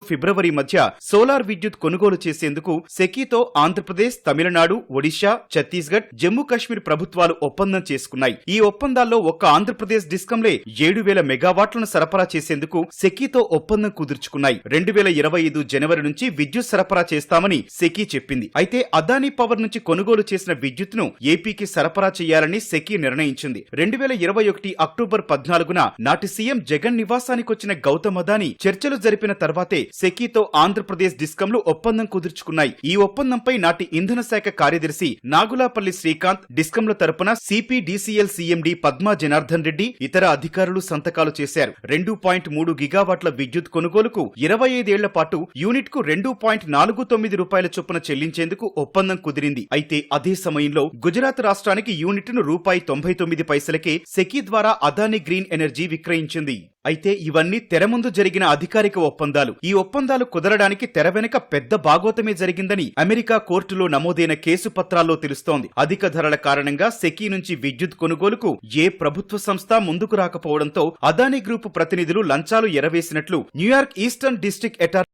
ఫిబ్రవరి మధ్య సోలార్ విద్యుత్ కొనుగోలు చేసేందుకు సెకీతో ఆంధ్రప్రదేశ్, తమిళనాడు, ఒడిశా, ఛత్తీస్గఢ్, జమ్మూ కాశ్మీర్ ప్రభుత్వాలు ఒప్పందం చేసుకున్నాయి. ఈ ఒప్పందాల్లో ఒక్క ఆంధ్రప్రదేశ్ డిస్కంలే 7,000 మెగావాట్లను సరఫరా చేసేందుకు సెకీతో ఒప్పందం కుదుర్చుకున్నాయి. 2025 జనవరి నుంచి విద్యుత్ సరఫరా చేస్తామని సెకీ చెప్పింది. అయితే అదానీ పవర్ నుంచి కొనుగోలు చేసిన విద్యుత్తును ఏపీకి సరఫరా చేయాలని సెకీ నిర్ణయించింది. 2021 అక్టోబర్ 14న నాటి సీఎం జగన్ నివాసానికొచ్చిన గౌతమ్ అదానీ చర్చలు జరిపిన తర్వాతే సెకీతో ఆంధ్రప్రదేశ్ డిస్కంలు ఒప్పందం కుదుర్చుకున్నాయి. ఈ ఒప్పందంపై నాటి ఇంధన శాఖ కార్యదర్శి నాగులాపల్లి శ్రీకాంత్, డిస్కంల తరపున సిపిడిసిఎల్ సీఎండీ పద్మా జనార్దన్ రెడ్డి, ఇతర అధికారులు సంతకాలు చేశారు. 2.3 గిగావాట్ల విద్యుత్ కొనుగోలుకు 25 ఏళ్ల పాటు యూనిట్ కు 2.49 రూపాయల చొప్పున చెల్లించేందుకు ఒప్పందం కుదిరింది. అయితే అదే సమయంలో గుజరాత్ రాష్ట్రానికి యూనిట్ ను ₹99 సెకీ ద్వారా అదానీ గ్రీన్ ఎనర్జీ విక్రయించింది. అయితే ఇవన్నీ తెర ముందు జరిగిన అధికారిక ఒప్పందాలు. ఈ ఒప్పందాలు కుదరడానికి తెర వెనుక పెద్ద బాగోతమే జరిగిందని అమెరికా కోర్టులో నమోదైన కేసు పత్రాల్లో తెలుస్తోంది. అధిక ధరల కారణంగా సెకీ నుంచి విద్యుత్ కొనుగోలుకు ఏ ప్రభుత్వ సంస్థ ముందుకు రాకపోవడంతో అదానీ గ్రూప్ ప్రతినిధులు లంచాలు ఎరవేసినట్లు న్యూయార్క్ ఈస్టర్న్ డిస్ట్రిక్ట్ అటార్నీ.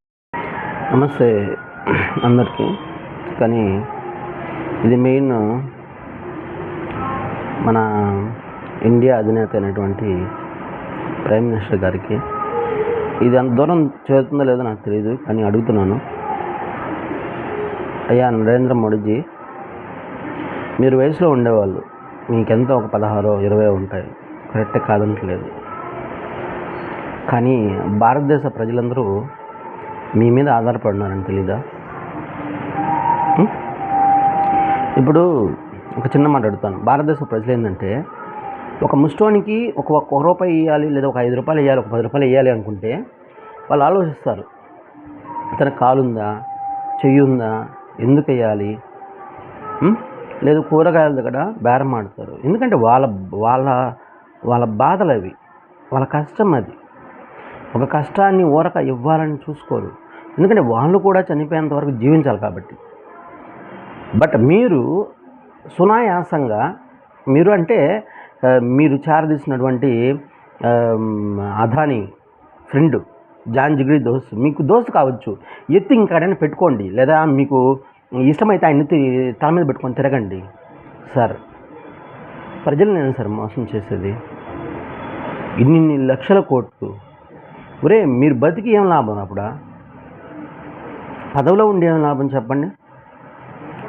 నమస్తే అందరికీ. కానీ ఇది మెయిన్ మన ఇండియా అధినేత అయినటువంటి ప్రైమ్ మినిస్టర్ గారికి ఇది అంత దూరం చేరుతుందో లేదో నాకు తెలియదు, కానీ అడుగుతున్నాను. అయ్యా నరేంద్ర మోడీజీ, మీరు వయసులో ఉండేవాళ్ళు, మీకెంత ఒక 16, 20 ఉంటాయి, కరెక్టే కాదంటలేదు. కానీ భారతదేశ ప్రజలందరూ మీ మీద ఆధారపడినారని తెలీదా? ఇప్పుడు ఒక చిన్న మాట అడుగుతాను. భారతదేశ ప్రజలు ఏంటంటే, ఒక ముస్టోనికి ఒక రూపాయి ఇవ్వాలి, లేదా ఒక 5 రూపాయలు ఇవ్వాలి, ఒక 10 రూపాయలు ఇవ్వాలి అనుకుంటే వాళ్ళు ఆలోచిస్తారు. ఇతను కాలుందా, చెయ్యి ఉందా, ఎందుకు వేయాలి, లేదు కూరగాయల దగ్గర బేరం ఆడతారు. ఎందుకంటే వాళ్ళ వాళ్ళ వాళ్ళ బాధలు అవి, వాళ్ళ కష్టం అది. ఒక కష్టాన్ని ఊరక ఇవ్వాలని చూసుకోరు, ఎందుకంటే వాళ్ళు కూడా చనిపోయేంత వరకు జీవించాలి కాబట్టి. బట్ మీరు సునాయాసంగా, మీరు అంటే మీరు చేరదీసినటువంటి అదానీ ఫ్రెండ్, జాన్ జిగ్రీ దోస్త్, మీకు దోస్త్ కావచ్చు, ఎత్తి ఇంకాడైనా పెట్టుకోండి, లేదా మీకు ఇష్టమైతే ఆయన తల మీద పెట్టుకొని తిరగండి. సార్, ప్రజలు నేను సార్ మోసం చేసేది ఇన్ని లక్షల కోట్లు. ఒరే, మీరు బతికి ఏం లాభం? అప్పుడా పదవిలో ఉండి ఏం లాభం చెప్పండి?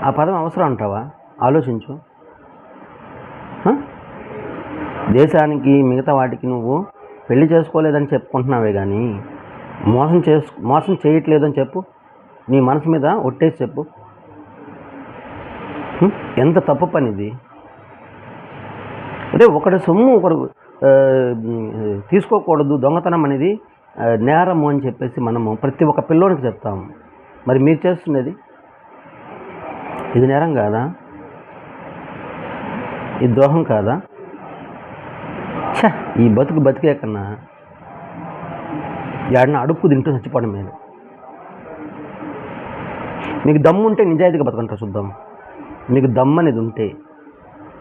ఆ పదవి అవసరం అంటావా? ఆలోచించు. దేశానికి, మిగతా వాటికి నువ్వు పెళ్లి చేసుకోలేదని చెప్పుకుంటున్నావే కానీ మోసం చేయట్లేదని చెప్పు. నీ మనసు మీద ఒట్టేసి చెప్పు. ఎంత తప్పు పని ఇది. అంటే ఒకటి సొమ్ము ఒకరు తీసుకోకూడదు, దొంగతనం అనేది నేరము అని చెప్పేసి మనము ప్రతి ఒక్క పిల్లోనికి చెప్తాము. మరి మీరు చేస్తున్నది ఇది నేరం కాదా? ఇది ద్రోహం కాదా? ఈ బతికే కన్నా ఏడన్నా అడుక్కు తింటూ చచ్చిపోవడం మేలు. మీకు దమ్ము ఉంటే నిజాయితీగా బతకంటారు. చూద్దాం. మీకు దమ్ము అనేది ఉంటే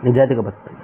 నిజాయితీగా బతకండి.